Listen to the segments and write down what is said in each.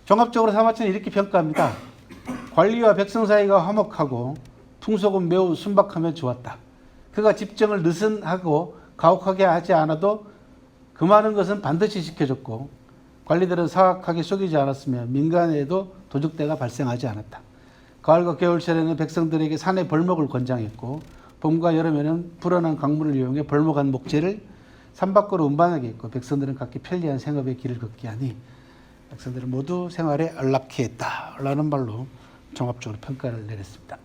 종합적으로 사마천은 이렇게 평가합니다. 관리와 백성 사이가 화목하고 풍속은 매우 순박하며 좋았다. 그가 집정을 느슨하고 가혹하게 하지 않아도 그 많은 것은 반드시 지켜줬고 관리들은 사악하게 속이지 않았으며 민간에도 도적대가 발생하지 않았다. 가을과 겨울철에는 백성들에게 산의 벌목을 권장했고 봄과 여름에는 불어난 강물을 이용해 벌목한 목재를 산 밖으로 운반하게 했고 백성들은 각기 편리한 생업의 길을 걷게 하니 백성들은 모두 생활에 안락해 했다 라는 말로 종합적으로 평가를 내렸습니다.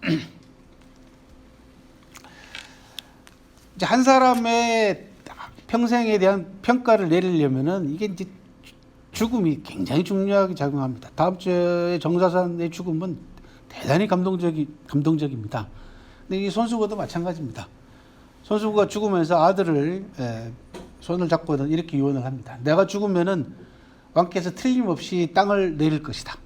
이제 한 사람의 평생에 대한 평가를 내리려면은 이게 이제 죽음이 굉장히 중요하게 작용합니다. 다음 주에 정사산의 죽음은 대단히 감동적입니다. 근데 이 손수고도 마찬가지입니다. 손수고가 죽으면서 아들을 손을 잡고는 이렇게 유언을 합니다. 내가 죽으면은 왕께서 틀림없이 땅을 내릴 것이다.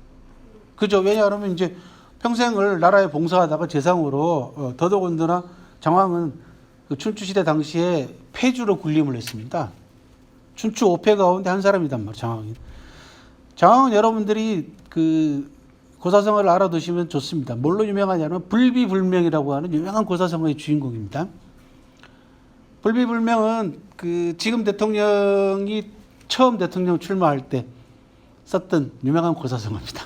그죠? 왜냐하면 이제 평생을 나라에 봉사하다가 재상으로 더더군다나 장왕은 그 춘추시대 당시에 폐주로 군림을 했습니다. 춘추 5패 가운데 한 사람이단 말이에요. 장왕이. 장왕은 여러분들이 그 고사성어를 알아두시면 좋습니다. 뭘로 유명하냐면 불비불명이라고 하는 유명한 고사성어의 주인공입니다. 불비불명은 그 지금 대통령이 처음 대통령 출마할 때 썼던 유명한 고사성어입니다.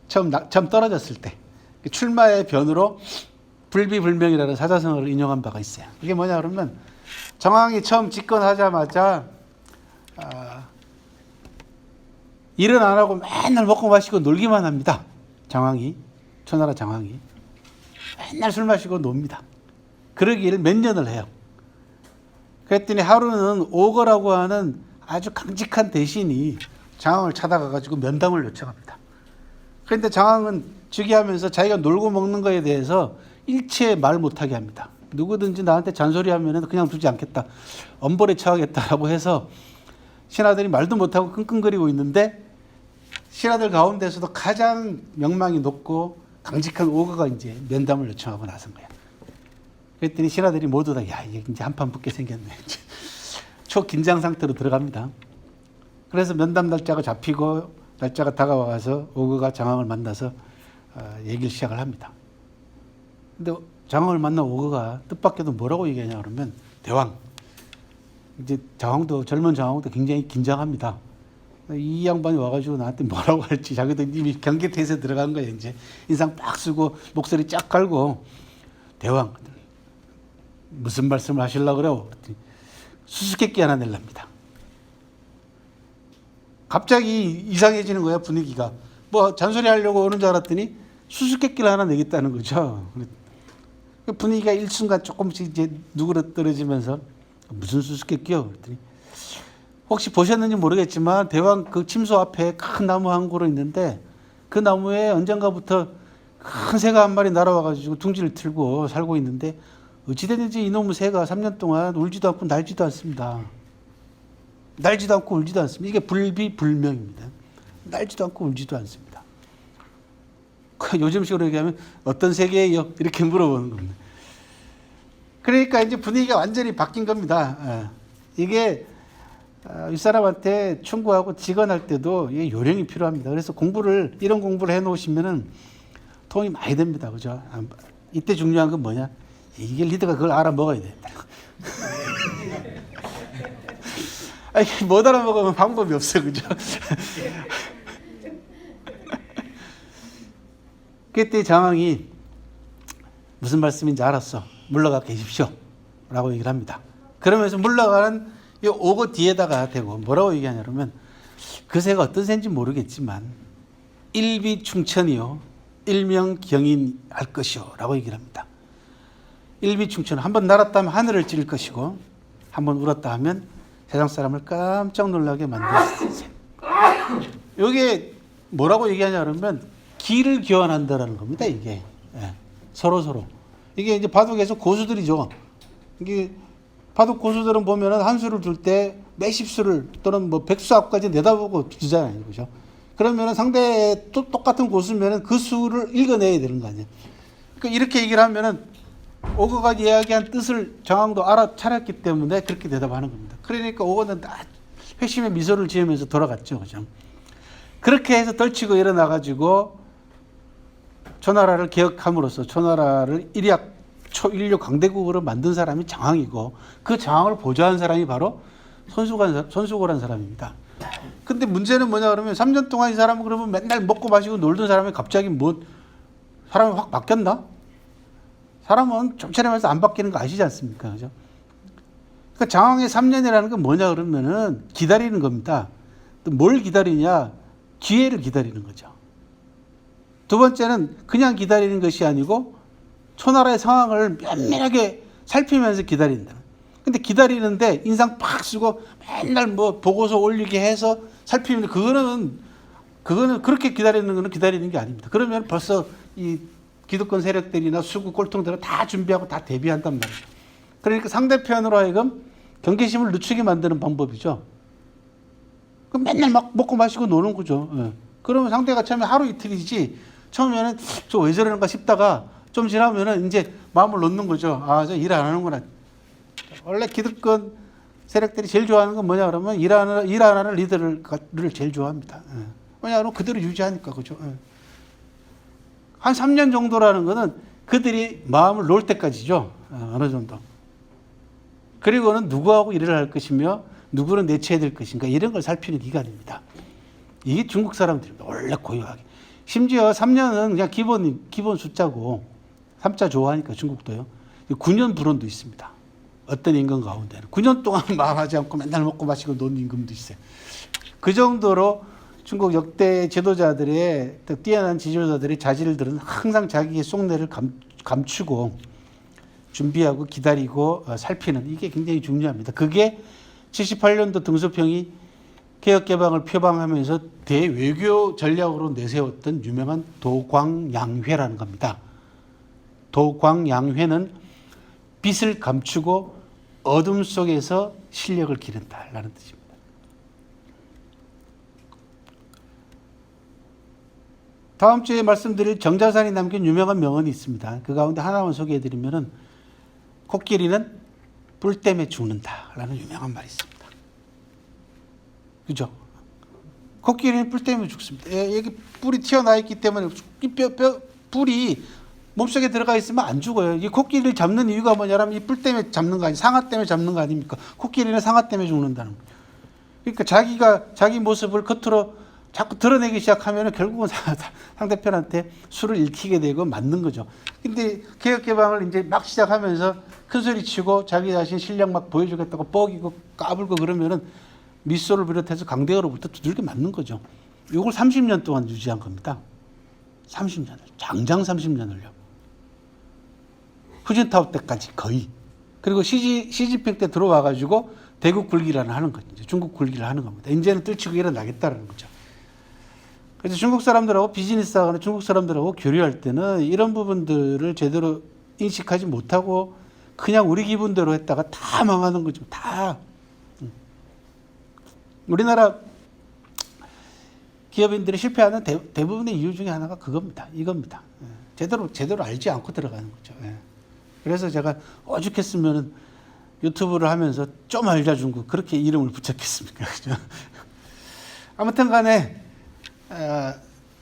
처음 떨어졌을 때 출마의 변으로 불비불명이라는 사자성어를 인용한 바가 있어요. 이게 뭐냐 그러면 정왕이 처음 집권하자마자 일은 안 하고 맨날 먹고 마시고 놀기만 합니다. 장왕이, 초나라 장왕이 맨날 술 마시고 놉니다. 그러기를 몇 년을 해요. 그랬더니 하루는 오거라고 하는 아주 강직한 대신이 장왕을 찾아가가지고 면담을 요청합니다. 그런데 장왕은 즉위하면서 자기가 놀고 먹는 거에 대해서 일체 말 못하게 합니다. 누구든지 나한테 잔소리하면 그냥 두지 않겠다. 엄벌에 처하겠다라고 해서 신하들이 말도 못하고 끙끙거리고 있는데 신하들 가운데서도 가장 명망이 높고 강직한 오거가 이제 면담을 요청하고 나선 거야. 그랬더니 신하들이 모두 다 야, 이제 한판 붙게 생겼네. 초긴장 상태로 들어갑니다. 그래서 면담 날짜가 잡히고 날짜가 다가와서 오거가 장왕을 만나서 얘기를 시작을 합니다. 근데 장왕을 만난 오거가 뜻밖에도 뭐라고 얘기하냐 그러면 대왕. 이제 장왕도 젊은 장왕도 굉장히 긴장합니다. 이 양반이 와가지고 나한테 뭐라고 할지 자기도 이미 경계태세에 들어간 거예요. 이제 인상 빡 쓰고 목소리 쫙 깔고 대왕 무슨 말씀을 하시려고 그래요? 수수께끼 하나 낼랍니다. 갑자기 이상해지는 거야 분위기가. 뭐 잔소리 하려고 오는 줄 알았더니 수수께끼를 하나 내겠다는 거죠. 분위기가 일순간 조금씩 이제 누그러뜨려지면서 무슨 수수께끼요? 그랬더니 혹시 보셨는지 모르겠지만 대왕 그 침소 앞에 큰 나무 한 그루 있는데 그 나무에 언젠가부터 큰 새가 한 마리 날아와가지고 둥지를 틀고 살고 있는데 어찌됐는지 이놈의 새가 3년 동안 울지도 않고 날지도 않습니다. 날지도 않고 울지도 않습니다. 이게 불비불명입니다. 날지도 않고 울지도 않습니다. 요즘식으로 얘기하면 어떤 세계예요? 이렇게 물어보는 겁니다. 그러니까 이제 분위기가 완전히 바뀐 겁니다. 이게 윗사람한테 충고하고 직언할 때도 이게 요령이 필요합니다. 그래서 이런 공부를 해놓으시면은 도움이 많이 됩니다. 그죠? 이때 중요한 건 뭐냐? 이게 리더가 그걸 알아먹어야 된다. 아니, 못 알아먹으면 방법이 없어. 그죠? 그때 장왕이 무슨 말씀인지 알았어. 물러가 계십시오. 라고 얘기를 합니다. 그러면서 물러가는 이 오고 뒤에다가 대고 뭐라고 얘기하냐면 그 새가 어떤 새인지 모르겠지만 일비충천이요. 일명경인 할 것이요. 라고 얘기를 합니다. 일비충천. 한번 날았다 하면 하늘을 찌를 것이고 한번 울었다 하면 세상 사람을 깜짝 놀라게 만들 새. 이게 뭐라고 얘기하냐 그러면 기를 교환한다라는 겁니다. 이게 서로 이게 이제 바둑에서 고수들이죠. 이게 바둑 고수들은 보면은 한 수를 둘 때 몇십 수를 또는 뭐 백수 앞까지 내다보고 두잖아요, 그죠? 그러면은 상대 또 똑같은 고수면은 그 수를 읽어내야 되는 거 아니에요. 그러니까 이렇게 얘기를 하면은 오거가 이야기한 뜻을 장왕도 알아차렸기 때문에 그렇게 대답하는 겁니다. 그러니까 오거는 다 회심의 미소를 지으면서 돌아갔죠, 그죠? 그렇게 해서 떨치고 일어나가지고 초나라를 개혁함으로써 초나라를 일약 초인류 강대국으로 만든 사람이 장왕이고 그 장왕을 보좌한 사람이 바로 손수고라는 사람입니다. 근데 문제는 뭐냐 그러면 3년 동안 이 사람은 그러면 맨날 먹고 마시고 놀던 사람이 갑자기 사람이 확 바뀌었나? 사람은 좀처럼해서 안 바뀌는 거 아시지 않습니까? 그죠? 그러니까 장왕의 3년이라는 건 뭐냐 그러면은 기다리는 겁니다. 또 뭘 기다리냐? 기회를 기다리는 거죠. 두 번째는 그냥 기다리는 것이 아니고 초나라의 상황을 면밀하게 살피면서 기다린다. 근데 기다리는데 인상 팍 쓰고 맨날 뭐 보고서 올리게 해서 살피면 그거는 그렇게 기다리는 거는 기다리는 게 아닙니다. 그러면 벌써 이 기득권 세력들이나 수구 꼴통들은 다 준비하고 다 대비한단 말이죠. 그러니까 상대편으로 하여금 경계심을 늦추게 만드는 방법이죠. 그럼 맨날 막 먹고 마시고 노는 거죠. 예. 그러면 상대가 처음에 하루 이틀이지 처음에는 저 왜 저러는가 싶다가 좀 지나면은 이제 마음을 놓는 거죠. 아, 저 일 안 하는구나. 원래 기득권 세력들이 제일 좋아하는 건 뭐냐 그러면 일 안 하는 리더를 제일 좋아합니다. 예. 왜냐하면 그대로 유지하니까 그죠. 예. 한 3년 정도라는 거는 그들이 마음을 놓을 때까지죠. 어느 정도. 그리고는 누구하고 일을 할 것이며 누구는 내쳐야 될 것인가 이런 걸 살피는 기간입니다. 이게 중국 사람들입니다. 원래 고유하게. 심지어 3년은 그냥 기본 숫자고 3자 좋아하니까 중국도요. 9년 불원도 있습니다. 어떤 임금 가운데는 9년 동안 말하지 않고 맨날 먹고 마시고 노는 임금도 있어요. 그 정도로 중국 역대 지도자들의 뛰어난 지도자들의 자질들은 항상 자기의 속내를 감추고 준비하고 기다리고 살피는 이게 굉장히 중요합니다. 그게 78년도 등소평이 개혁개방을 표방하면서 대외교 전략으로 내세웠던 유명한 도광양회라는 겁니다. 도광양회는 빛을 감추고 어둠 속에서 실력을 기른다라는 뜻입니다. 다음 주에 말씀드릴 정자산이 남긴 유명한 명언이 있습니다. 그 가운데 하나만 소개해드리면은 코끼리는 뿔 때문에 죽는다라는 유명한 말이 있습니다. 그죠? 코끼리는 뿔 때문에 죽습니다. 여기 뿔이 튀어나와 있기 때문에 뿔이 몸속에 들어가 있으면 안 죽어요. 이 코끼리를 잡는 이유가 뭐냐면 이 뿔 때문에 잡는 거 아니, 상아 때문에 잡는 거 아닙니까? 코끼리는 상아 때문에 죽는다는 거예요. 그러니까 자기 모습을 겉으로 자꾸 드러내기 시작하면 결국은 상대편한테 수를 읽히게 되고 맞는 거죠. 근데 개혁개방을 이제 막 시작하면서 큰 소리 치고 자기 자신 실력 막 보여주겠다고 뻐기고 까불고 그러면은 미소를 비롯해서 강대가로부터 두들겨 맞는 거죠. 이걸 30년 동안 유지한 겁니다. 30년을. 장장 30년을요. 후진타오 때까지 거의. 그리고 시진핑 때 들어와가지고 대국 굴기를 하는 거죠. 중국 굴기를 하는 겁니다. 이제는 떨치고 일어나겠다는 거죠. 그래서 중국 사람들하고 비즈니스 하거나 중국 사람들하고 교류할 때는 이런 부분들을 제대로 인식하지 못하고 그냥 우리 기분대로 했다가 다 망하는 거죠. 다. 우리나라 기업인들이 실패하는 대부분의 이유 중에 하나가 그겁니다. 이겁니다. 제대로 알지 않고 들어가는 거죠. 그래서 제가 오죽했으면 유튜브를 하면서 좀 알자 중국 그렇게 이름을 붙였겠습니까? 그죠? 아무튼 간에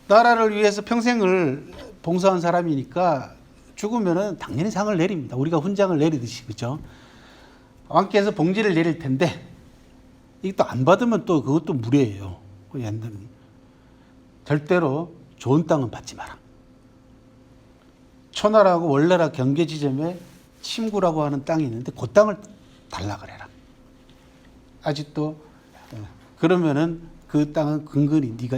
나라를 위해서 평생을 봉사한 사람이니까 죽으면은 당연히 상을 내립니다. 우리가 훈장을 내리듯이 그죠? 왕께서 봉지를 내릴 텐데 이게 또 안 받으면 또 그것도 무례예요. 절대로 좋은 땅은 받지 마라. 초나라하고 월나라 경계 지점에 침구라고 하는 땅이 있는데 그 땅을 달라 그래라. 아직도 그러면은 그 땅은 근근히 네가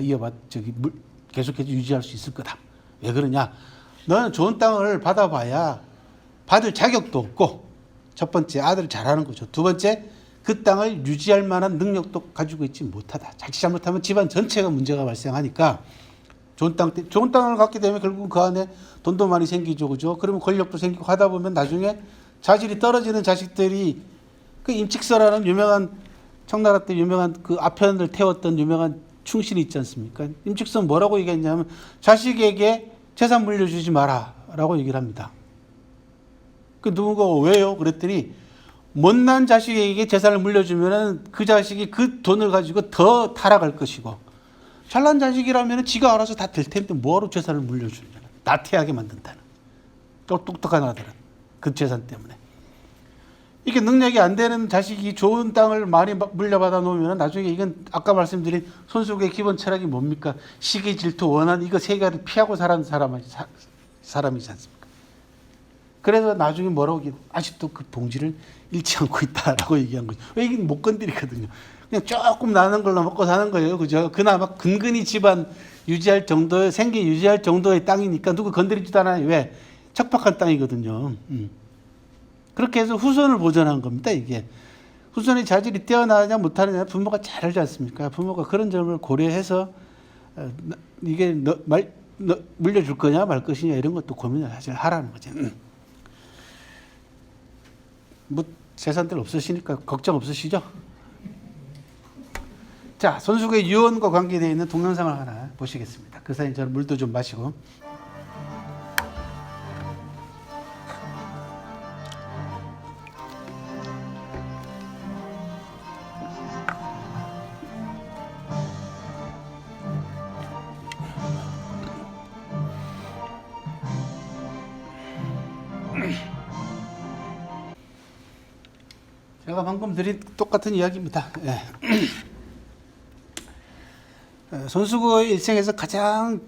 계속해서 유지할 수 있을 거다. 왜 그러냐? 너는 좋은 땅을 받아봐야 받을 자격도 없고 첫 번째 아들 잘하는 거죠. 두 번째 그 땅을 유지할 만한 능력도 가지고 있지 못하다. 자칫 잘못하면 집안 전체가 문제가 발생하니까 좋은 땅을 갖게 되면 결국 그 안에 돈도 많이 생기죠. 그죠? 그러면 권력도 생기고 하다 보면 나중에 자질이 떨어지는 자식들이 그 임칙서라는 유명한 청나라 때 유명한 그 아편을 태웠던 유명한 충신이 있지 않습니까? 임칙서는 뭐라고 얘기했냐면 자식에게 재산 물려주지 마라 라고 얘기를 합니다. 그 누군가 왜요? 그랬더니 못난 자식에게 재산을 물려주면 그 자식이 그 돈을 가지고 더 타락할 것이고 잘난 자식이라면 지가 알아서 다 될 텐데 뭐하러 재산을 물려주느냐. 나태하게 만든다는. 또 똑똑한 아들은 그 재산 때문에. 이게 능력이 안 되는 자식이 좋은 땅을 많이 물려받아 놓으면 나중에 이건 아까 말씀드린 손수구의 기본 철학이 뭡니까? 시기, 질투, 원한 이거 세 가지를 피하고 살아는 사람이지 않습니까? 그래서 나중에 뭐라고 얘기해? 아직도 그 봉지를 잃지 않고 있다라고 얘기한 거죠. 왜 이게 못 건드리거든요. 그냥 조금 나는 걸로 먹고 사는 거예요. 그죠? 그나마 근근히 집안 유지할 정도의 생계 유지할 정도의 땅이니까 누구 건드리지도 않아요. 왜? 척박한 땅이거든요. 그렇게 해서 후손을 보존한 겁니다. 이게 후손의 자질이 뛰어나느냐 못하느냐 부모가 잘 알지 않습니까? 부모가 그런 점을 고려해서 이게 물려줄 거냐 말 것이냐 이런 것도 고민을 사실 하라는 거죠. 뭐 재산들 없으시니까 걱정 없으시죠? 자, 손수구의 유언과 관계되어 있는 동영상을 하나 보시겠습니다. 그 사이 저는 물도 좀 마시고. 제가 방금 드린 똑같은 이야기입니다. 예. 손수구의 일생에서 가장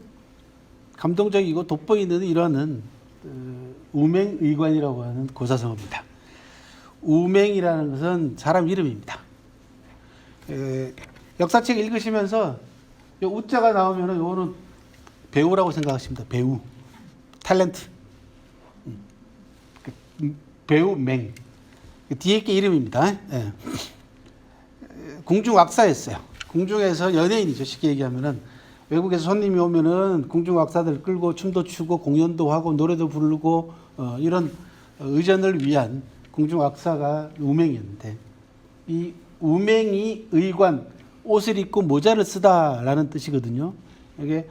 감동적이고 돋보이는 일화는 우맹의관이라고 하는 고사성어입니다. 우맹이라는 것은 사람 이름입니다. 역사책 읽으시면서 요 우자가 나오면 요거는 배우라고 생각하십니다. 배우, 탤런트, 배우 맹. 뒤에 게 이름입니다. 예. 궁중왁사였어요. 궁중에서 연예인이죠. 쉽게 얘기하면은 외국에서 손님이 오면은 궁중왁사들 끌고 춤도 추고 공연도 하고 노래도 부르고 이런 의전을 위한 궁중왁사가 우맹이었는데 이 우맹이 의관 옷을 입고 모자를 쓰다라는 뜻이거든요. 이게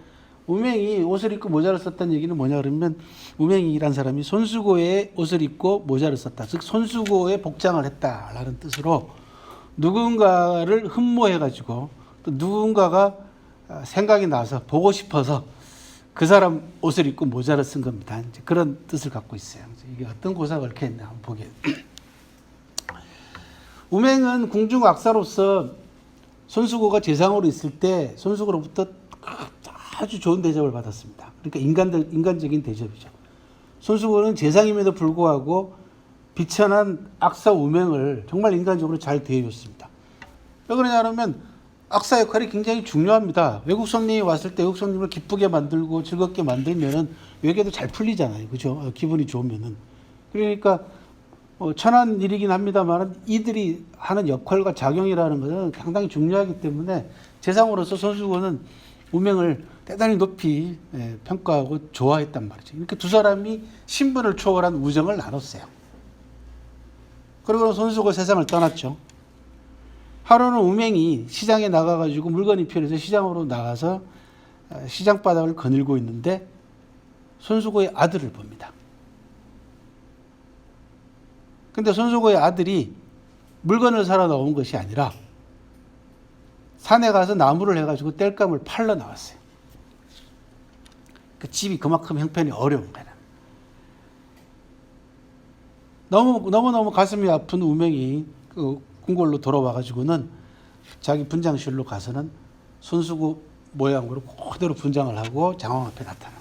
우맹이 옷을 입고 모자를 썼다는 얘기는 뭐냐 그러면 우맹이란 사람이 손수고의 옷을 입고 모자를 썼다. 즉 손수고의 복장을 했다라는 뜻으로 누군가를 흠모해가지고 또 누군가가 생각이 나서 보고 싶어서 그 사람 옷을 입고 모자를 쓴 겁니다. 이제 그런 뜻을 갖고 있어요. 이게 어떤 고사가 얽혀있나 한번 보게. 우맹은 궁중악사로서 손수고가 재상으로 있을 때 손수고로부터 아주 좋은 대접을 받았습니다. 그러니까 인간적인 대접이죠. 손수고는 재상임에도 불구하고 비천한 악사 우맹을 정말 인간적으로 잘 대해줬습니다. 왜 그러냐면 악사 역할이 굉장히 중요합니다. 외국 손님이 왔을 때 외국 손님을 기쁘게 만들고 즐겁게 만들면은 외계도 잘 풀리잖아요. 그죠? 기분이 좋으면은. 그러니까 천한 일이긴 합니다만 이들이 하는 역할과 작용이라는 것은 상당히 중요하기 때문에 재상으로서 손수고는 우맹을 대단히 높이 평가하고 좋아했단 말이죠. 이렇게 두 사람이 신분을 초월한 우정을 나눴어요. 그리고 손수고 세상을 떠났죠. 하루는 우맹이 시장에 나가가지고 물건이 필요해서 시장으로 나가서 시장 바닥을 거닐고 있는데 손수고의 아들을 봅니다. 근데 손수고의 아들이 물건을 사러 나온 것이 아니라 산에 가서 나무를 해가지고 땔감을 팔러 나왔어요. 그 집이 그만큼 형편이 어려운 거야. 너무너무 가슴이 아픈 우명이 그 궁궐로 돌아와가지고는 자기 분장실로 가서는 손수구 모양으로 그대로 분장을 하고 장왕 앞에 나타나.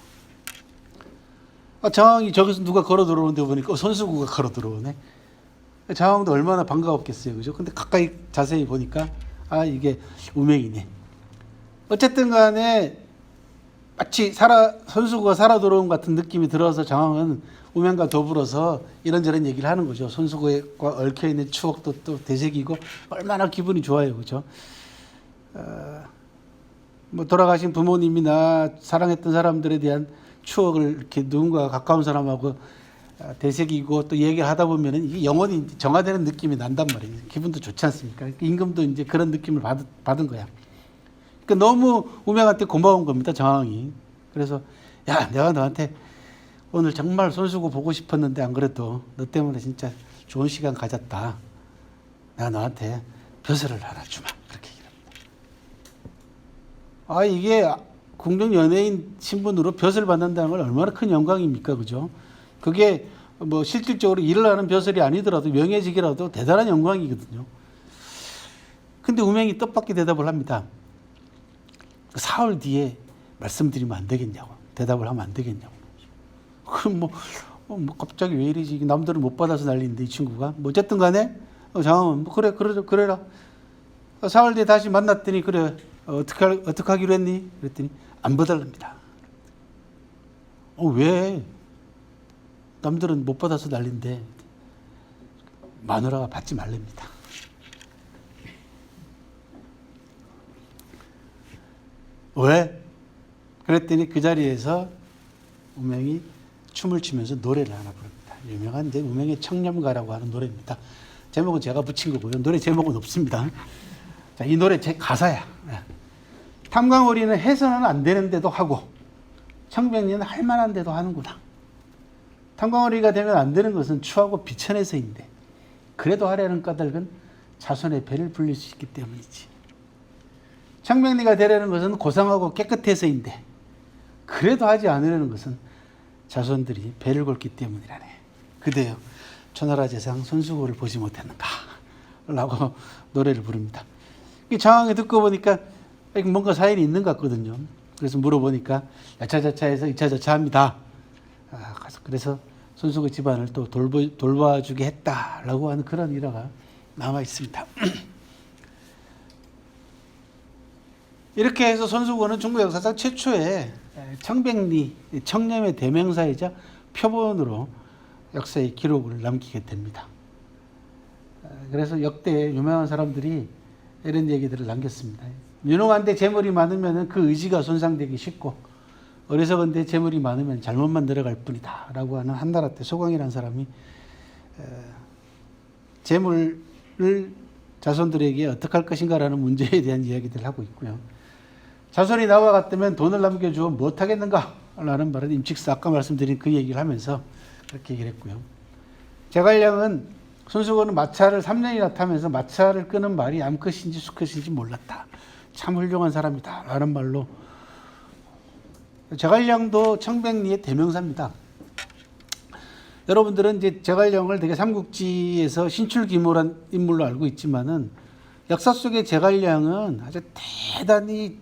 장왕이 저기서 누가 걸어 들어오는데 보니까 손수구가 걸어 들어오네. 장왕도 얼마나 반가웠겠어요. 그죠? 근데 가까이 자세히 보니까 이게 우명이네. 어쨌든 간에 마치 손수구가 살아 돌아온 같은 느낌이 들어서 장왕은 우명과 더불어서 이런저런 얘기를 하는 거죠. 손수구과 얽혀있는 추억도 또 되새기고 얼마나 기분이 좋아요. 그죠? 뭐 돌아가신 부모님이나 사랑했던 사람들에 대한 추억을 이렇게 누군가 가까운 사람하고 되새기고 또 얘기를 하다 보면은 이게 영원히 정화되는 느낌이 난단 말이에요. 기분도 좋지 않습니까? 임금도 이제 그런 느낌을 받은 거야. 그러니까 너무 우명한테 고마운 겁니다, 정왕이. 그래서 야, 내가 너한테 오늘 정말 손수구 보고 싶었는데 안 그래도 너 때문에 진짜 좋은 시간 가졌다. 내가 너한테 벼슬을 하나 주마. 그렇게 얘기합니다. 이게 국정 연예인 신분으로 벼슬 받는다는 걸 얼마나 큰 영광입니까, 그죠? 그게 뭐 실질적으로 일을 하는 벼슬이 아니더라도 명예직이라도 대단한 영광이거든요. 근데 우명이 뜻밖의 대답을 합니다. 사흘 뒤에 말씀드리면 안 되겠냐고. 대답을 하면 안 되겠냐고. 그럼 뭐 갑자기 왜 이러지? 남들은 못 받아서 난리인데 이 친구가. 뭐 어쨌든 간에 장하면 그래라. 사흘 뒤에 다시 만났더니 그래 어떻게 하기로 했니? 그랬더니 안 받아랍니다. 왜? 남들은 못 받아서 난리인데 마누라가 받지 말랍니다. 왜? 그랬더니 그 자리에서 우명이 춤을 추면서 노래를 하나 부릅니다. 유명한 이제 우명의 청렴가라고 하는 노래입니다. 제목은 제가 붙인 거고요. 노래 제목은 없습니다. 자, 이 노래 제 가사야. 탐광오리는 해서는 안 되는데도 하고 청백리는 할 만한데도 하는구나. 탐광오리가 되면 안 되는 것은 추하고 비천해서인데 그래도 하려는 까닭은 자손의 배를 불릴 수 있기 때문이지. 청백리가 되려는 것은 고상하고 깨끗해서인데 그래도 하지 않으려는 것은 자손들이 배를 골기 때문이라네. 그대여 초나라 재상 손수고를 보지 못했는가 라고 노래를 부릅니다. 이 장황에 듣고 보니까 뭔가 사연이 있는 것 같거든요. 그래서 물어보니까 야차자차해서 이차저차합니다. 그래서 손수고 집안을 또 돌봐주게 했다라고 하는 그런 일화가 남아 있습니다. 이렇게 해서 손수고는 중국 역사상 최초의 청백리, 청렴의 대명사이자 표본으로 역사의 기록을 남기게 됩니다. 그래서 역대 유명한 사람들이 이런 얘기들을 남겼습니다. 유능한데 재물이 많으면 그 의지가 손상되기 쉽고 어리석은데 재물이 많으면 잘못만 들어갈 뿐이다 라고 하는 한나라 때 소광이라는 사람이 재물을 자손들에게 어떻게 할 것인가 라는 문제에 대한 이야기들을 하고 있고요. 자손이 나와 같으면 돈을 남겨주어 못하겠는가 라는 말은 임칙사 아까 말씀드린 그 얘기를 하면서 그렇게 얘기를 했고요. 제갈량은 손수고는 마차를 3년이나 타면서 마차를 끄는 말이 암컷인지 수컷인지 몰랐다. 참 훌륭한 사람이다 라는 말로 제갈량도 청백리의 대명사입니다. 여러분들은 이제 제갈량을 되게 삼국지에서 신출귀몰한 인물로 알고 있지만은 역사 속의 제갈량은 아주 대단히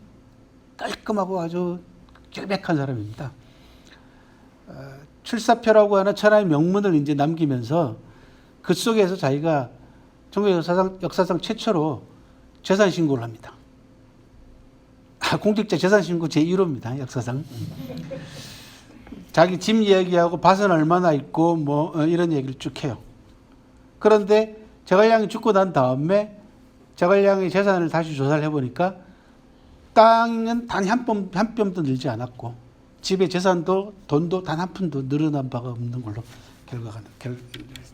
깔끔하고 아주 결백한 사람입니다. 출사표라고 하는 천하의 명문을 이제 남기면서 그 속에서 자기가 중국 역사상 최초로 재산 신고를 합니다. 공직자 재산 신고 제1호입니다. 역사상. 자기 집 이야기하고 밭은 얼마나 있고 뭐 이런 얘기를 쭉 해요. 그런데 제갈량이 죽고 난 다음에 제갈량의 재산을 다시 조사를 해보니까 땅은 단 한 뼘도 늘지 않았고 집의 재산도 돈도 단 한 푼도 늘어난 바가 없는 걸로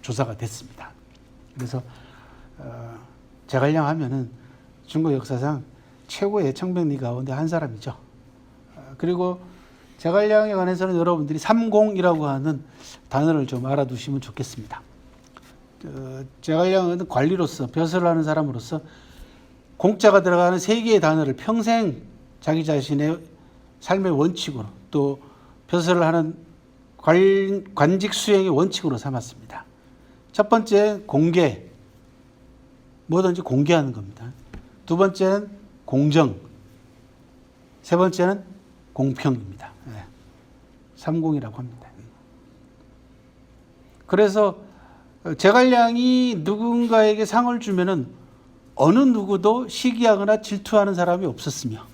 조사가 됐습니다. 그래서 제갈량 하면은 중국 역사상 최고의 청백리 가운데 한 사람이죠. 그리고 제갈량에 관해서는 여러분들이 삼공이라고 하는 단어를 좀 알아두시면 좋겠습니다. 제갈량은 관리로서 벼슬을 하는 사람으로서 공자가 들어가는 3개의 단어를 평생 자기 자신의 삶의 원칙으로 또 벼슬을 하는 관직 수행의 원칙으로 삼았습니다. 첫 번째 공개, 뭐든지 공개하는 겁니다. 두 번째는 공정, 세 번째는 공평입니다. 삼공이라고 합니다. 그래서 제갈량이 누군가에게 상을 주면은 어느 누구도 시기하거나 질투하는 사람이 없었으며,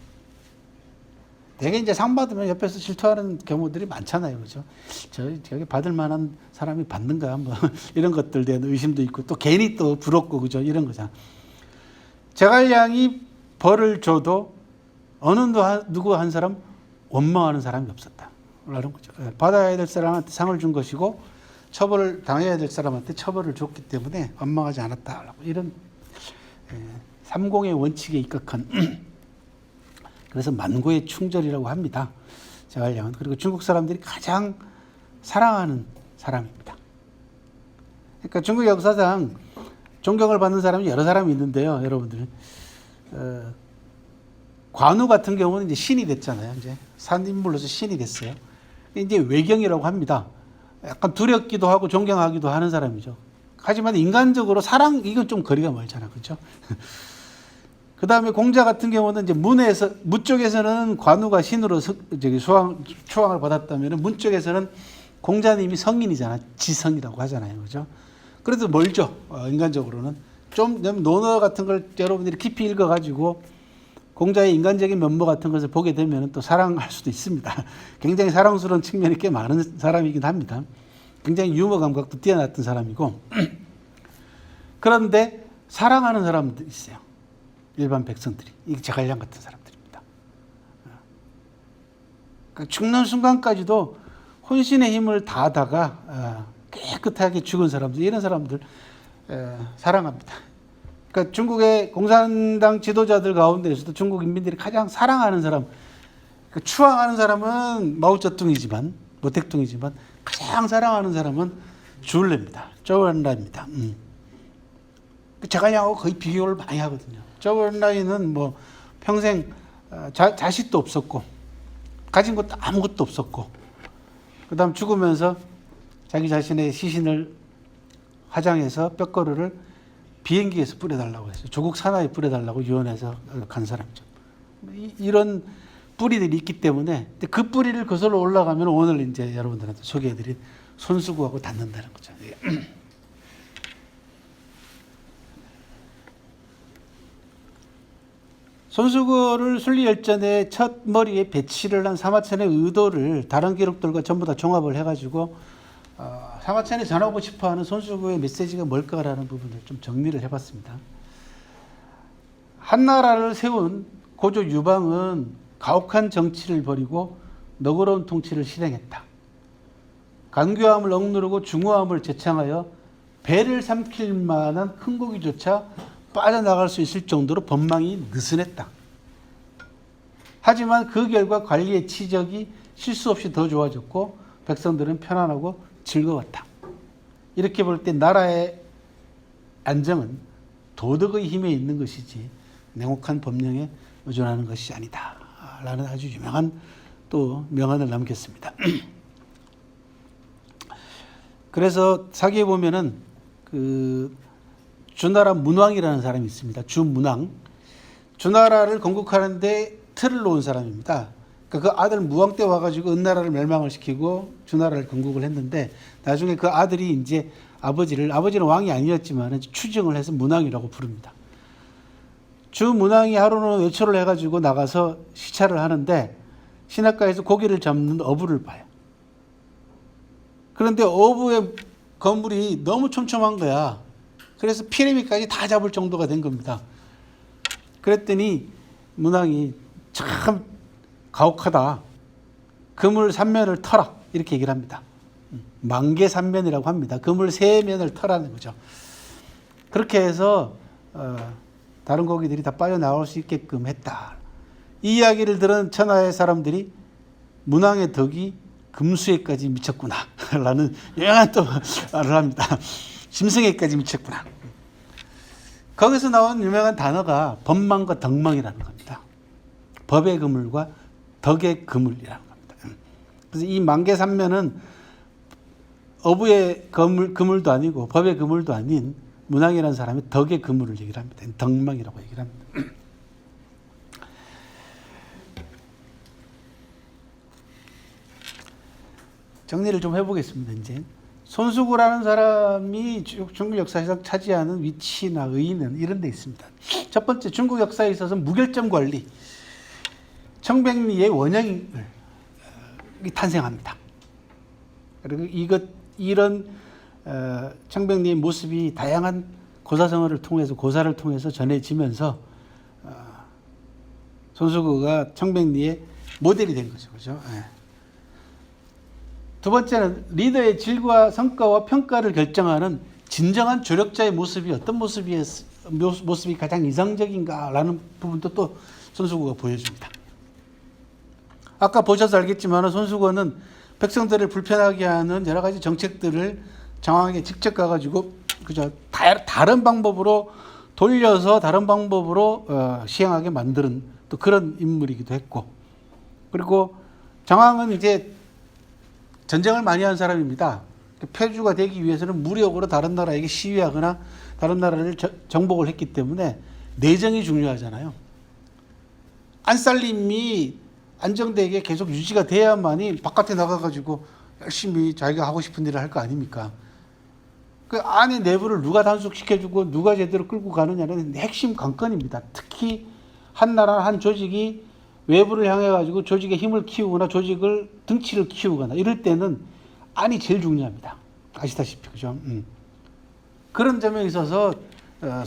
되게 이제 상 받으면 옆에서 질투하는 경우들이 많잖아요, 그죠? 저기 받을 만한 사람이 받는가, 뭐 이런 것들 대한 의심도 있고, 또 괜히 또 부럽고, 그죠? 이런 거잖아. 제갈량이 벌을 줘도 어느 누구 한 사람 원망하는 사람이 없었다. 라는 거죠. 받아야 될 사람한테 상을 준 것이고 처벌을 당해야 될 사람한테 처벌을 줬기 때문에 원망하지 않았다. 이런 삼공의 원칙에 입각한 그래서 만고의 충절이라고 합니다. 제갈량은. 그리고 중국 사람들이 가장 사랑하는 사람입니다. 그러니까 중국 역사상 존경을 받는 사람이 여러 사람이 있는데요. 여러분들 관우 같은 경우는 이제 신이 됐잖아요. 이제 산인물로서 신이 됐어요. 이제 외경이라고 합니다. 약간 두렵기도 하고 존경하기도 하는 사람이죠. 하지만 인간적으로 이건 좀 거리가 멀잖아, 그렇죠? 그 다음에 공자 같은 경우는 이제 무 쪽에서는 관우가 신으로 초왕을 받았다면 문 쪽에서는 공자님이 성인이잖아, 지성이라고 하잖아요, 그렇죠? 그래도 멀죠, 인간적으로는. 좀 논어 같은 걸 여러분들이 깊이 읽어가지고 공자의 인간적인 면모 같은 것을 보게 되면 또 사랑할 수도 있습니다. 굉장히 사랑스러운 측면이 꽤 많은 사람이긴 합니다. 굉장히 유머 감각도 뛰어났던 사람이고. 그런데 사랑하는 사람도 있어요. 일반 백성들이. 이게 제갈량 같은 사람들입니다. 그러니까 죽는 순간까지도 혼신의 힘을 다하다가 깨끗하게 죽은 사람들, 이런 사람들 사랑합니다. 그러니까 중국의 공산당 지도자들 가운데서도 중국 인민들이 가장 사랑하는 사람, 추앙하는 사람은 마오쩌둥이지만, 모택동이지만 가장 사랑하는 사람은 주울레입니다.周恩来입니다. 제갈량하고 거의 비교를 많이 하거든요.周恩来는 뭐 평생 자식도 없었고 가진 것도 아무것도 없었고, 그 다음 죽으면서 자기 자신의 시신을 화장해서 뼈가루를 비행기에서 뿌려달라고 했어요. 조국 산하에 뿌려달라고 유언해서 간 사람이죠. 이런 뿌리들이 있기 때문에 그 뿌리를 거슬러 올라가면 오늘 이제 여러분들한테 소개해드린 손수구하고 닿는다는 거죠. 손수구를 순리열전의 첫 머리에 배치를 한 사마천의 의도를 다른 기록들과 전부 다 종합을 해가지고 사마천이 전하고 싶어하는 손수구의 메시지가 뭘까라는 부분을 좀 정리를 해봤습니다. 한나라를 세운 고조 유방은 가혹한 정치를 벌이고 너그러운 통치를 실행했다. 간교함을 억누르고 중후함을 제창하여 배를 삼킬 만한 큰 고기조차 빠져나갈 수 있을 정도로 법망이 느슨했다. 하지만 그 결과 관리의 치적이 실수 없이 더 좋아졌고 백성들은 편안하고 즐거웠다. 이렇게 볼 때 나라의 안정은 도덕의 힘에 있는 것이지 냉혹한 법령에 의존하는 것이 아니다. 라는 아주 유명한 또 명언을 남겼습니다. 그래서 사기에 보면은 주나라 문왕이라는 사람이 있습니다. 주문왕. 주나라를 건국하는데 틀을 놓은 사람입니다. 그러니까 그 아들 무왕 때 와가지고 은나라를 멸망을 시키고 주나라를 건국을 했는데 나중에 그 아들이 이제 아버지는 왕이 아니었지만 추증을 해서 문왕이라고 부릅니다. 주문왕이 하루는 외출을 해가지고 나가서 시찰을 하는데 시냇가에서 고기를 잡는 어부를 봐요. 그런데 어부의 건물이 너무 촘촘한 거야. 그래서 피레미까지 다 잡을 정도가 된 겁니다. 그랬더니 문왕이 참 가혹하다. 그물 3면을 터라. 이렇게 얘기를 합니다. 만개 3면이라고 합니다. 그물 3면을 터라는 거죠. 그렇게 해서 다른 고기들이 다 빠져나올 수 있게끔 했다. 이 이야기를 들은 천하의 사람들이 문왕의 덕이 금수에까지 미쳤구나 라는 유명한 또 말을 합니다. 심승에까지 미쳤구나. 거기서 나온 유명한 단어가 법망과 덕망이라는 겁니다. 법의 그물과 덕의 그물이라는 겁니다. 그래서 이 만개삼면은 어부의 그물도 아니고 법의 그물도 아닌 문왕이라는 사람이 덕의 그물을 얘기를 합니다. 덕망이라고 얘기를 합니다. 정리를 좀 해보겠습니다. 이제 손수구라는 사람이 중국 역사에서 차지하는 위치나 의의는 이런 데 있습니다. 첫 번째, 중국 역사에 있어서 무결점 관리, 청백리의 원형이 탄생합니다. 그리고 이런 청백리의 모습이 다양한 고사성어를 통해서 고사를 통해서 전해지면서 손수구가 청백리의 모델이 된 거죠. 그죠? 두 번째는 리더의 질과 성과와 평가를 결정하는 진정한 조력자의 모습이 어떤 모습이 가장 이상적인가라는 부분도 또 손수구가 보여줍니다. 아까 보셔서 알겠지만 손수구는 백성들을 불편하게 하는 여러 가지 정책들을 장황하게 직접 가가지고 그저 다른 방법으로 돌려서 다른 방법으로 시행하게 만드는 또 그런 인물이기도 했고, 그리고 정왕은 이제 전쟁을 많이 한 사람입니다. 패주가 되기 위해서는 무력으로 다른 나라에게 시위하거나 다른 나라를 정복을 했기 때문에 내정이 중요하잖아요. 안살림이 안정되게 계속 유지가 돼야만이 바깥에 나가가지고 열심히 자기가 하고 싶은 일을 할 거 아닙니까? 그 안의 내부를 누가 단속시켜주고 누가 제대로 끌고 가느냐는 핵심 관건입니다. 특히 한 나라, 한 조직이 외부를 향해 가지고 조직의 힘을 키우거나 조직을 등치를 키우거나 이럴 때는 안이 제일 중요합니다. 아시다시피 그죠? 그런 점에 있어서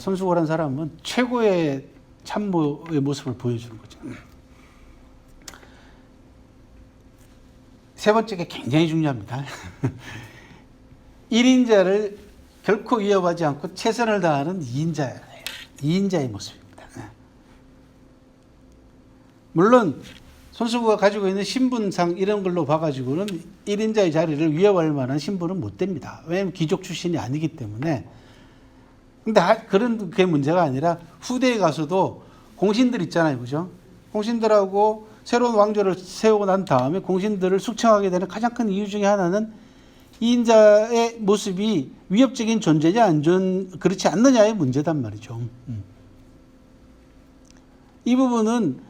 손수호라는 사람은 최고의 참모의 모습을 보여주는 거죠. 세 번째가 굉장히 중요합니다. 1인자를 결코 위협하지 않고 최선을 다하는 2인자예요. 2인자의 모습입니다. 물론 손수호가 가지고 있는 신분상 이런 걸로 봐가지고는 1인자의 자리를 위협할 만한 신분은 못 됩니다. 왜냐하면 귀족 출신이 아니기 때문에. 근데 그런 게 문제가 아니라 후대에 가서도 공신들 있잖아요. 그죠? 공신들하고 새로운 왕조를 세우고 난 다음에 공신들을 숙청하게 되는 가장 큰 이유 중에 하나는 2인자의 모습이 위협적인 존재냐 그렇지 않느냐의 문제단 말이죠. 이 부분은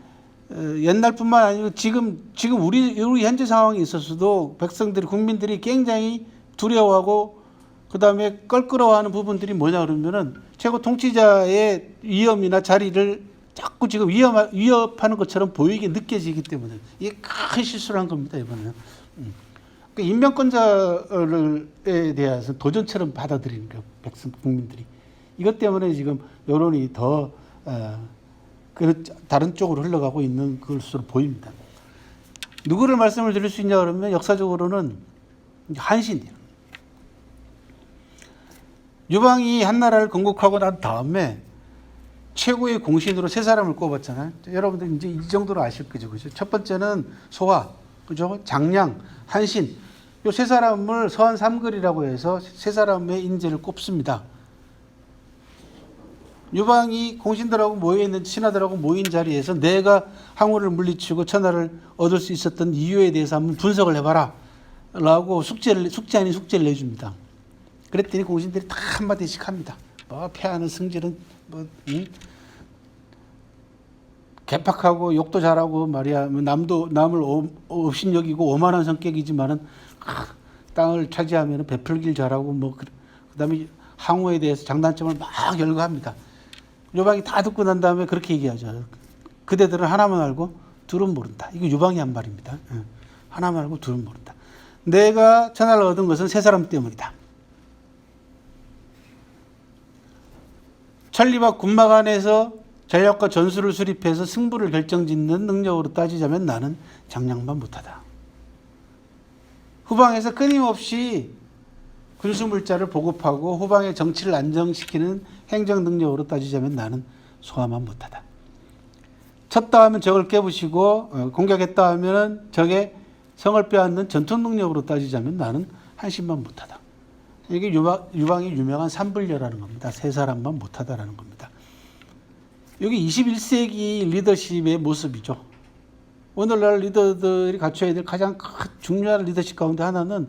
옛날뿐만 아니고 지금 우리 현재 상황에 있어서도 백성들이 국민들이 굉장히 두려워하고 그다음에 껄끄러워하는 부분들이 뭐냐 그러면은 최고 통치자의 위험이나 자리를 자꾸 지금 위협하는 것처럼 보이게 느껴지기 때문에 이게 큰 실수를 한 겁니다 이번에는. 인명권자에 대해서 도전처럼 받아들이는 거예요 백성 국민들이. 이것 때문에 지금 여론이 더 다른 쪽으로 흘러가고 있는 것으로 보입니다. 누구를 말씀을 드릴 수 있냐 그러면 역사적으로는 한신이에요. 유방이 한 나라를 건국하고 난 다음에 최고의 공신으로 세 사람을 꼽았잖아요. 여러분들 이제 이 정도로 아실 거죠, 그죠? 첫 번째는 소화, 그죠? 장량, 한신. 이 세 사람을 서한 삼글이라고 해서 세 사람의 인재를 꼽습니다. 유방이 공신들하고 모여있는 신하들하고 모인 자리에서 내가 항우를 물리치고 천하를 얻을 수 있었던 이유에 대해서 한번 분석을 해봐라 라고 숙제 아닌 숙제를 내줍니다. 그랬더니 공신들이 다 한마디씩 합니다. 뭐 패하는 승질은 개팍하고 욕도 잘하고 말이야. 남을 업신여기고 오만한 성격이지만은 땅을 차지하면 베풀길 잘하고 뭐 그다음에 항우에 대해서 장단점을 막 열거합니다. 유방이 다 듣고 난 다음에 그렇게 얘기하죠. 그대들은 하나만 알고 둘은 모른다. 이거 유방이 한 말입니다. 하나만 알고 둘은 모른다. 내가 천하를 얻은 것은 세 사람 때문이다. 천리박 군막 안에서 전략과 전술을 수립해서 승부를 결정짓는 능력으로 따지자면 나는 장량만 못하다. 후방에서 끊임없이 군수물자를 보급하고 후방의 정치를 안정시키는 행정 능력으로 따지자면 나는 소화만 못하다. 쳤다 하면 적을 깨부시고 공격했다 하면 적의 성을 빼앗는 전투 능력으로 따지자면 나는 한신만 못하다. 이게 유방의 유명한 삼불녀라는 겁니다. 세 사람만 못하다라는 겁니다. 여기 21세기 리더십의 모습이죠. 오늘날 리더들이 갖춰야 될 가장 중요한 리더십 가운데 하나는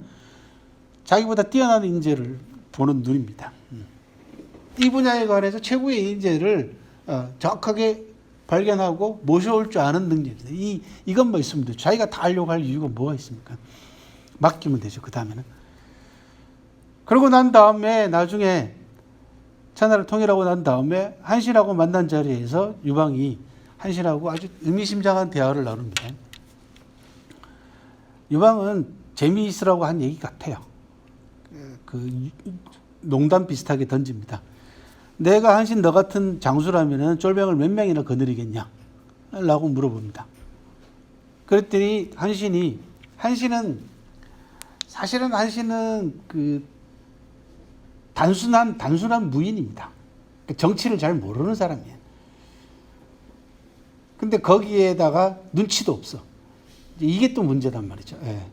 자기보다 뛰어난 인재를 보는 눈입니다. 이 분야에 관해서 최고의 인재를 정확하게 발견하고 모셔올 줄 아는 능력입니다. 이것만 있으면 돼요. 자기가 다 하려고 할 이유가 뭐가 있습니까? 맡기면 되죠. 그 다음에는. 그러고 난 다음에 나중에 천하를 통일하고 난 다음에 한신하고 만난 자리에서 유방이 한신하고 아주 의미심장한 대화를 나눕니다. 유방은 재미있으라고 한 얘기 같아요. 농담 비슷하게 던집니다. 내가 한신 너 같은 장수라면 쫄병을 몇 명이나 거느리겠냐? 라고 물어봅니다. 그랬더니 한신은 단순한 무인입니다. 정치를 잘 모르는 사람이에요. 근데 거기에다가 눈치도 없어. 이게 또 문제단 말이죠. 예.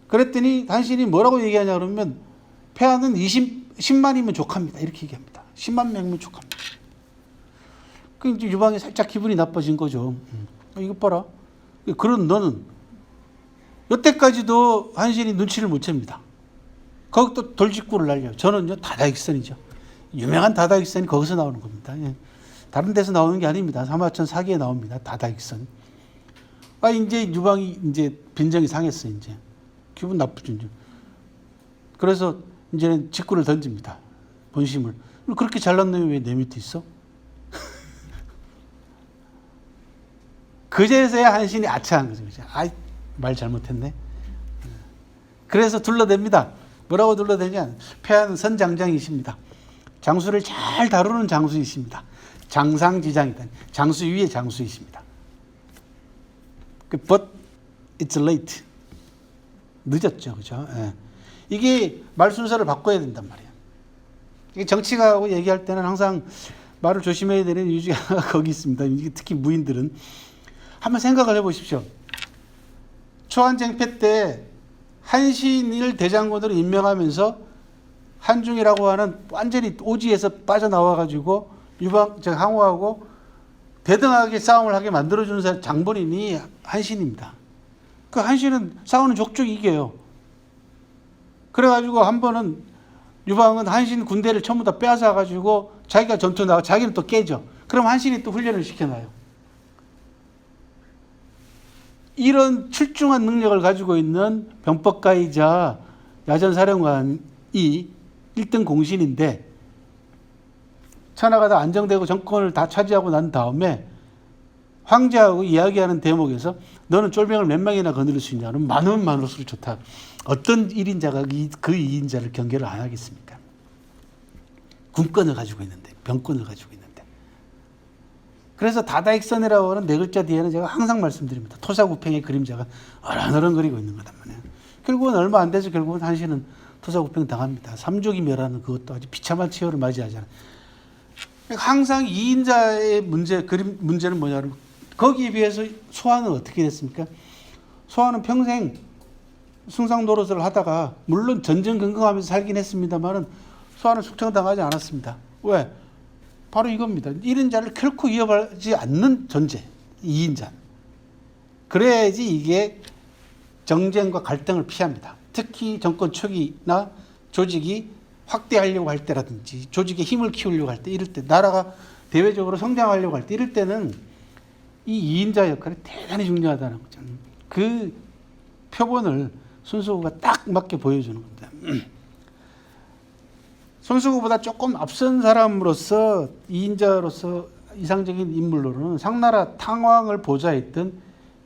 그랬더니 한신이 뭐라고 얘기하냐 그러면 폐하는 10만이면 족합니다. 이렇게 얘기합니다. 10만 명이면 족합니다. 그 이제 유방이 살짝 기분이 나빠진 거죠. 이거 봐라. 그런 너는 여태까지도 한신이 눈치를 못 챕니다. 거기 또 돌직구를 날려요. 저는요 다다익선이죠. 유명한 다다익선이 거기서 나오는 겁니다. 예. 다른 데서 나오는 게 아닙니다. 사마천 사기에 나옵니다. 다다익선. 이제 유방이 이제 빈정이 상했어. 이제 기분 나쁘죠. 이제. 그래서 이제는 직구를 던집니다. 본심을. 그렇게 잘난 놈이 왜 내 밑에 있어? 그제서야 한신이 아차한 거죠. 말 잘못했네. 그래서 둘러댑니다. 뭐라고 둘러대냐? 폐하는 선장장이십니다. 장수를 잘 다루는 장수이십니다. 장상지장이다. 장수 위에 장수이십니다. But it's late. 늦었죠. 그죠? 예. 이게 말 순서를 바꿔야 된단 말이에요. 이게 정치가하고 얘기할 때는 항상 말을 조심해야 되는 이유 중에 하나가 거기 있습니다. 특히 무인들은. 한번 생각을 해보십시오. 초안쟁패 때 한신을 대장군으로 임명하면서 한중이라고 하는 완전히 오지에서 빠져나와가지고 항우하고 대등하게 싸움을 하게 만들어주는 장본인이 한신입니다. 그 한신은 싸우는 족족 이겨요. 그래가지고 한 번은 유방은 한신 군대를 전부 다 빼앗아가지고 자기가 전투 나가 자기는 또 깨져. 그럼 한신이 또 훈련을 시켜놔요. 이런 출중한 능력을 가지고 있는 병법가이자 야전사령관이 1등 공신인데 천하가 다 안정되고 정권을 다 차지하고 난 다음에 황제하고 이야기하는 대목에서 너는 쫄병을 몇 명이나 거느릴 수 있냐는 많으면 많을수록 좋다. 어떤 1인자가 그 2인자를 경계를 안 하겠습니까? 군권을 가지고 있는데, 병권을 가지고 있는데. 그래서 다다익선이라고 하는 네 글자 뒤에는 제가 항상 말씀드립니다. 토사구팽의 그림자가 어른어른거리고 있는 거단 말이에요. 결국은 얼마 안 돼서 결국은 한신은 토사구팽 당합니다. 삼족이 멸하는 그것도 아주 비참한 치열을 맞이하잖아요. 항상 2인자의 문제는 뭐냐면 거기에 비해서 소환은 어떻게 됐습니까? 소환은 평생 승상 노릇을 하다가 물론 전전긍긍하면서 살긴 했습니다만은 소환은 숙청당하지 않았습니다. 왜? 바로 이겁니다. 1인자를 결코 이어가지 않는 존재, 2인자. 그래야지 이게 정쟁과 갈등을 피합니다. 특히 정권 초기나 조직이 확대하려고 할 때라든지 조직의 힘을 키우려고 할 때, 이럴 때 나라가 대외적으로 성장하려고 할 때 이럴 때는 이 2인자 역할이 대단히 중요하다는 거죠. 그 표본을 손수호가 딱 맞게 보여주는 겁니다. 손수호보다 조금 앞선 사람으로서 2인자로서 이상적인 인물로는 상나라 탕왕을 보좌했던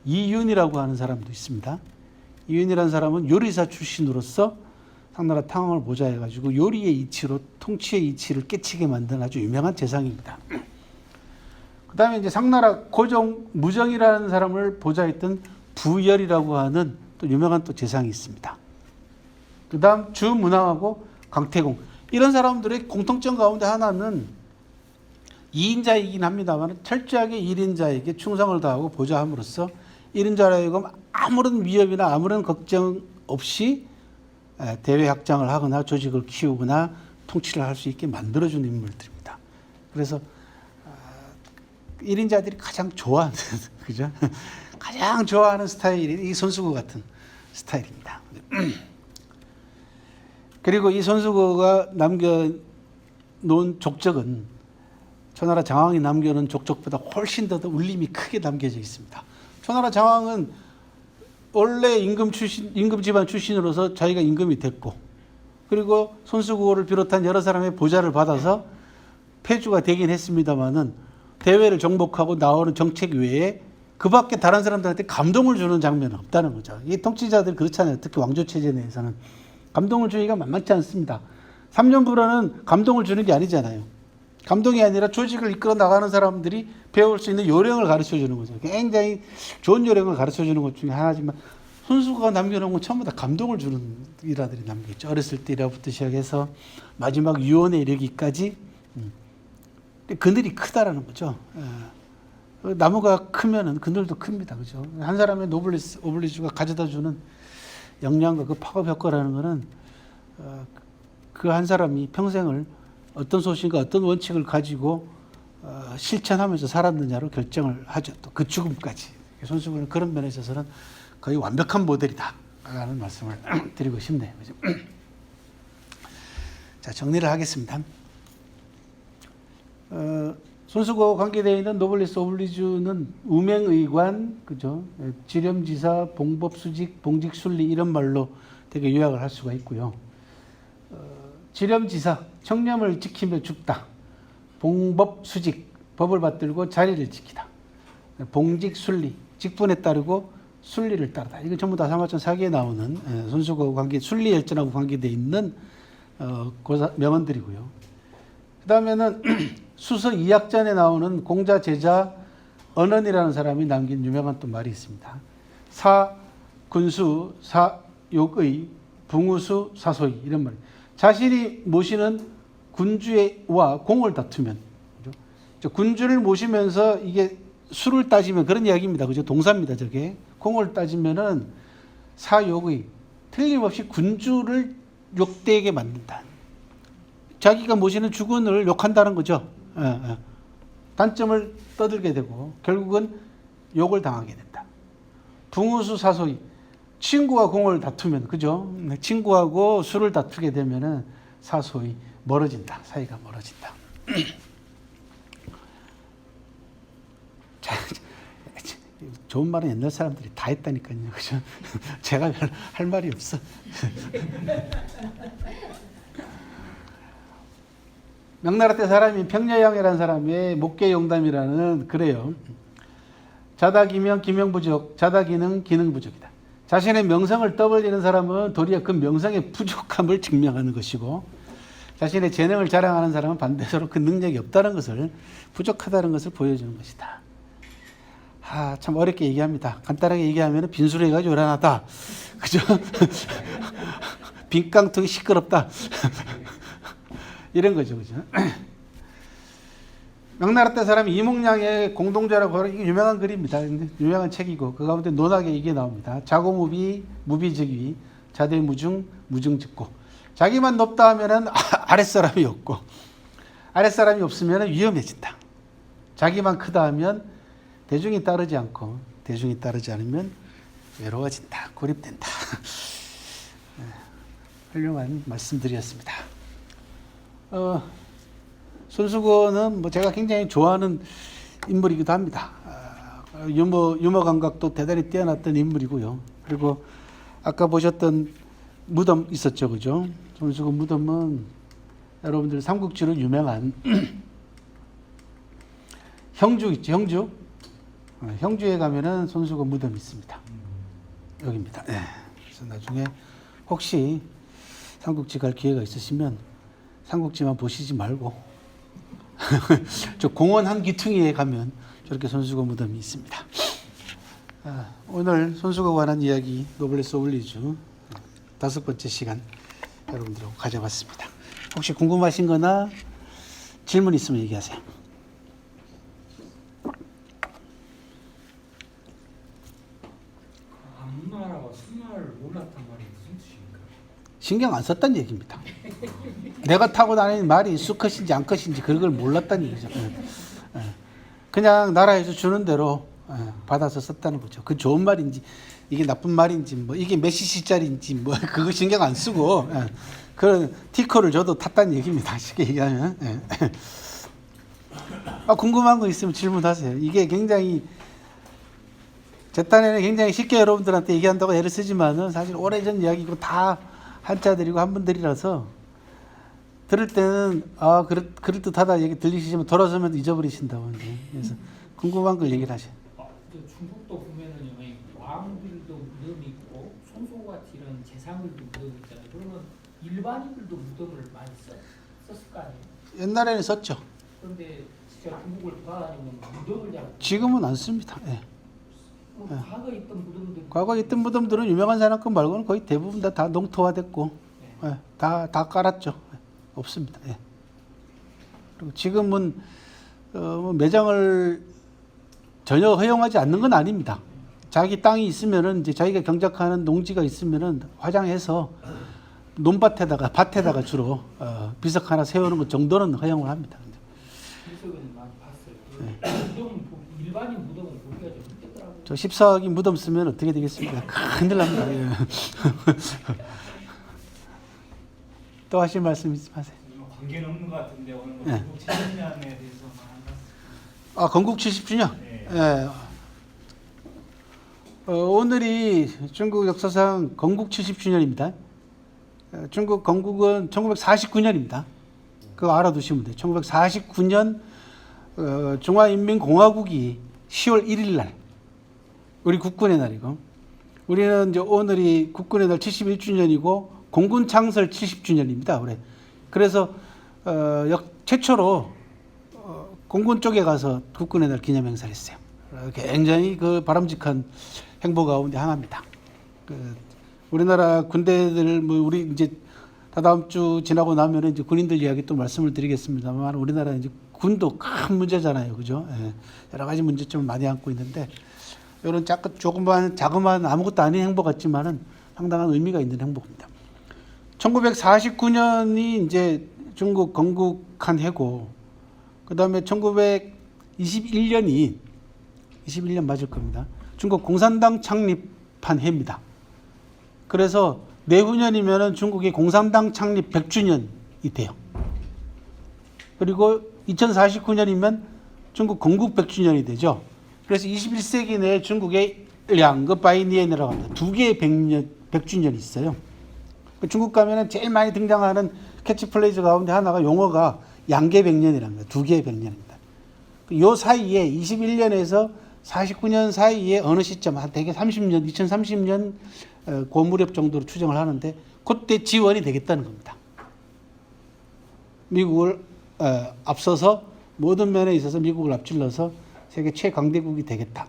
이윤이라고 하는 사람도 있습니다. 이윤이라는 사람은 요리사 출신으로서 상나라 탕왕을 보좌해가지고 요리의 이치로 통치의 이치를 깨치게 만든 아주 유명한 재상입니다. 그 다음에 이제 상나라 고종 무정이라는 사람을 보좌했던 부열이라고 하는 또 유명한 또 재상이 있습니다. 그 다음 주문왕하고 강태공. 이런 사람들의 공통점 가운데 하나는 2인자이긴 합니다만 철저하게 1인자에게 충성을 다하고 보좌함으로써 1인자로 하여금 아무런 위협이나 아무런 걱정 없이 대외 확장을 하거나 조직을 키우거나 통치를 할 수 있게 만들어주는 인물들입니다. 그래서 1인자들이 가장 좋아하는 그죠? 가장 좋아하는 스타일이 이 손수구 같은 스타일입니다. 그리고 이 손수구가 남겨놓은 족적은 초나라 장왕이 남겨놓은 족적보다 훨씬 더 울림이 크게 남겨져 있습니다. 초나라 장왕은 원래 임금 집안 출신으로서 자기가 임금이 됐고, 그리고 손수구를 비롯한 여러 사람의 보좌를 받아서 폐주가 되긴 했습니다만은 대외를 정복하고 나오는 정책 외에 그 밖에 다른 사람들한테 감동을 주는 장면은 없다는 거죠. 이 통치자들 그렇잖아요. 특히 왕조 체제 내에서는 감동을 주기가 만만치 않습니다. 3년 불안은 감동을 주는 게 아니잖아요. 감동이 아니라 조직을 이끌어 나가는 사람들이 배울 수 있는 요령을 가르쳐 주는 거죠. 굉장히 좋은 요령을 가르쳐 주는 것 중에 하나지만 손수구가 남겨놓은 건 전부 다 감동을 주는 일화들이 남겨있죠. 어렸을 때 일화부터 시작해서 마지막 유언에 이르기까지 그늘이 크다라는 거죠. 나무가 크면은 그늘도 큽니다. 그죠? 한 사람의 오블리주가 가져다 주는 영양과 그 파급 효과라는 거는 그 한 사람이 평생을 어떤 소신과 어떤 원칙을 가지고 실천하면서 살았느냐로 결정을 하죠. 또 그 죽음까지. 손수건은 그런 면에 있어서는 거의 완벽한 모델이다 라는 말씀을 드리고 싶네요. 그죠? 자, 정리를 하겠습니다. 손수건과 관계되어 있는 노블리스 오블리주는 우명의관, 그죠? 지렴지사, 봉법수직, 봉직순리 이런 말로 되게 요약을 할 수가 있고요. 지렴지사, 청렴을 지키며 죽다. 봉법수직, 법을 받들고 자리를 지키다. 봉직순리, 직분에 따르고 순리를 따르다. 이거 전부 다 상하천 사기에 나오는 손수건과 관계, 순리열전하고 관계되어 있는 명언들이고요. 그 다음에는 수서 2학전에 나오는 공자 제자 언언이라는 사람이 남긴 유명한 또 말이 있습니다. 사군수, 사욕의, 붕우수, 사소이 이런 말. 자신이 모시는 군주와 공을 다투면, 그죠? 군주를 모시면서 이게 수를 따지면 그런 이야기입니다. 그죠? 동사입니다. 저게 공을 따지면은 사욕의, 틀림없이 군주를 욕되게 만든다. 자기가 모시는 주군을 욕한다는 거죠. 단점을 떠들게 되고 결국은 욕을 당하게 된다. 붕우수 사소이, 친구와 공을 다투면, 그죠? 친구하고 수를 다투게 되면은 사소이 멀어진다. 사이가 멀어진다. 자, 좋은 말은 옛날 사람들이 다 했다니까요. 그죠? 제가 별 할 말이 없어. 명나라 때 사람이 평려양이라는 사람의 목계용담이라는 그래요. 자다기명 기명부족, 자다기능 기능부족이다. 자신의 명성을 떠벌리는 사람은 도리어 그 명성의 부족함을 증명하는 것이고 자신의 재능을 자랑하는 사람은 반대로 그 능력이 없다는 것을, 부족하다는 것을 보여주는 것이다. 참 어렵게 얘기합니다. 간단하게 얘기하면 빈수레가 요란하다. 그죠? 빈 깡통이 시끄럽다. 이런 거죠. 그죠? 명나라 때 사람이 이몽량의 공동자라고 하는 이게 유명한 글입니다. 유명한 책이고 그 가운데 논학에 이게 나옵니다. 자고무비, 무비즉위, 자대무중, 무중직고. 자기만 높다 하면은 아랫사람이 없고 아랫사람이 없으면 위험해진다. 자기만 크다 하면 대중이 따르지 않고 대중이 따르지 않으면 외로워진다. 고립된다. 훌륭한 말씀드렸습니다. 손수건은 뭐 제가 굉장히 좋아하는 인물이기도 합니다. 유머 감각도 대단히 뛰어났던 인물이고요. 그리고 아까 보셨던 무덤 있었죠, 그죠? 손수건 무덤은 여러분들 삼국지로 유명한 형주 있죠, 형주. 형주에 가면은 손수건 무덤이 있습니다. 여기입니다. 네. 그래서 나중에 혹시 삼국지 갈 기회가 있으시면 삼국지만 보시지 말고 저 공원 한 귀퉁이에 가면 저렇게 손수건 무덤이 있습니다. 오늘 손수건에 관한 이야기 노블레스 오블리주 5번째 시간 여러분들하고 가져봤습니다. 혹시 궁금하신 거나 질문 있으면 얘기하세요. 악마라고 승마를 몰랐단 말이 무슨 뜻입니까? 신경 안 썼다는 얘기입니다. 내가 타고 다니는 말이 수컷인지 암컷인지 그걸 몰랐다는 얘기죠. 그냥 나라에서 주는 대로 받아서 썼다는 거죠. 그 좋은 말인지 이게 나쁜 말인지 뭐 이게 몇 cc짜리인지 뭐 그거 신경 안 쓰고 그런 티커를 저도 탔다는 얘기입니다. 쉽게 얘기하면. 궁금한 거 있으면 질문하세요. 이게 굉장히 제 딴에는 굉장히 쉽게 여러분들한테 얘기한다고 애를 쓰지만은 사실 오래전 이야기고 다 한자들이고 한분들이라서 들을 때는 그럴듯하다 얘기 들리시지만 돌아서면 잊어버리신다고. 그래서 궁금한 걸 얘기를 하세요. 중국도 보면은 왕들도 무덤이 있고 손소같이 이런 재상들도 무덤이 있잖아요. 그러면 일반인들도 무덤을 많이 썼을 거 아니에요? 옛날에는 썼죠. 그런데 제가 중국을 돌아다니면 무덤을 그냥 지금은 안 씁니다. 예. 과거에 있던 무덤들, 과거에 있던 무덤들은 유명한 사람 것 말고는 거의 대부분 다 농토화됐고 다 깔았죠. 없습니다. 예. 그리고 지금은 매장을 전혀 허용하지 않는 건 아닙니다. 자기 땅이 있으면은 이제 자기가 경작하는 농지가 있으면은 화장해서 논밭에다가 밭에다가 주로 비석 하나 세우는 것 정도는 허용을 합니다. 비석은 많이 봤어요. 일반인 무덤은 보기가 좀 힘들더라고요. 저 14억이 무덤 쓰면 어떻게 되겠습니까? 큰일 납니다. 예. 또 하실 말씀 있으세요? 관계는 없는 것 같은데 오늘 뭐 네. 중국 70년에 대해서 말한 아, 건국 70주년? 네. 예. 오늘이 중국 역사상 건국 70주년입니다. 중국 건국은 1949년입니다. 그거 알아두시면 돼요. 1949년 중화인민공화국이 10월 1일 날 우리 국군의 날이고, 우리는 이제 오늘이 국군의 날 71주년이고 공군 창설 70주년입니다. 올해. 그래서 최초로 공군 쪽에 가서 국군의 날 기념 행사를 했어요. 굉장히 그 바람직한 행보 가운데 하나입니다. 우리나라 군대들 뭐 우리 이제 다다음 주 지나고 나면은 이제 군인들 이야기 또 말씀을 드리겠습니다만, 우리나라 이제 군도 큰 문제잖아요, 그죠? 예. 여러 가지 문제점을 많이 안고 있는데, 이런 조그만 자그마한 아무것도 아닌 행보 같지만은 상당한 의미가 있는 행보입니다. 1949년이 이제 중국 건국한 해고, 그 다음에 1921년이 21년 맞을 겁니다. 중국 공산당 창립한 해입니다. 그래서 내후년이면은 중국의 공산당 창립 100주년이 돼요. 그리고 2049년이면 중국 건국 100주년이 되죠. 그래서 21세기 내에 중국의 량거 바이니엔이라고 합니다. 두 개의 100주년이 있어요. 중국 가면은 제일 많이 등장하는 캐치플레이즈 가운데 하나가 용어가 양계 100년이랍니다. 두 개의 100년입니다. 요 사이에 21년에서 49년 사이에 어느 시점, 한 대개 30년, 2030년 고무렵 정도로 추정을 하는데, 그때 지원이 되겠다는 겁니다. 미국을 앞서서 모든 면에 있어서 미국을 앞질러서 세계 최강대국이 되겠다.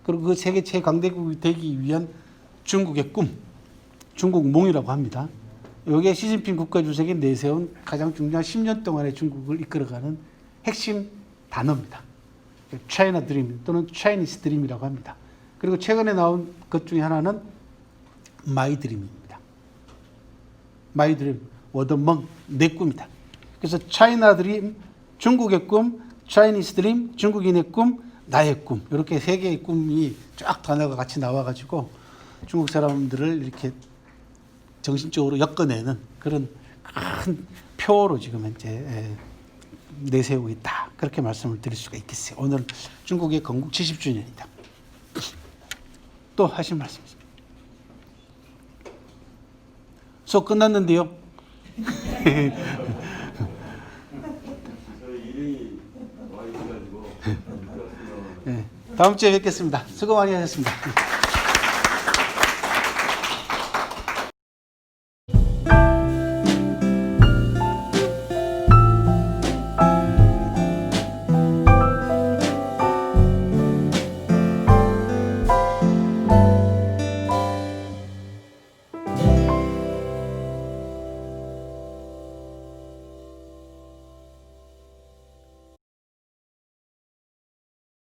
그리고 그 세계 최강대국이 되기 위한 중국의 꿈, 중국몽이라고 합니다. 이게 시진핑 국가주석이 내세운 가장 중요한 10년 동안의 중국을 이끌어가는 핵심 단어입니다. 차이나 드림 또는 차이니스 드림이라고 합니다. 그리고 최근에 나온 것 중에 하나는 마이 드림입니다. 마이 드림, 워더멍, 내 꿈이다. 그래서 차이나 드림, 중국의 꿈, 차이니스 드림, 중국인의 꿈, 나의 꿈, 이렇게 세 개의 꿈이 쫙 단어가 같이 나와가지고 중국 사람들을 이렇게 정신적으로 엮어내는 그런 큰 표로 지금 현재 내세우고 있다. 그렇게 말씀을 드릴 수가 있겠어요. 오늘 중국의 건국 70주년이다. 또 하신 말씀 있습니다. 수업 끝났는데요. 네, 다음 주에 뵙겠습니다. 수고 많이 하셨습니다.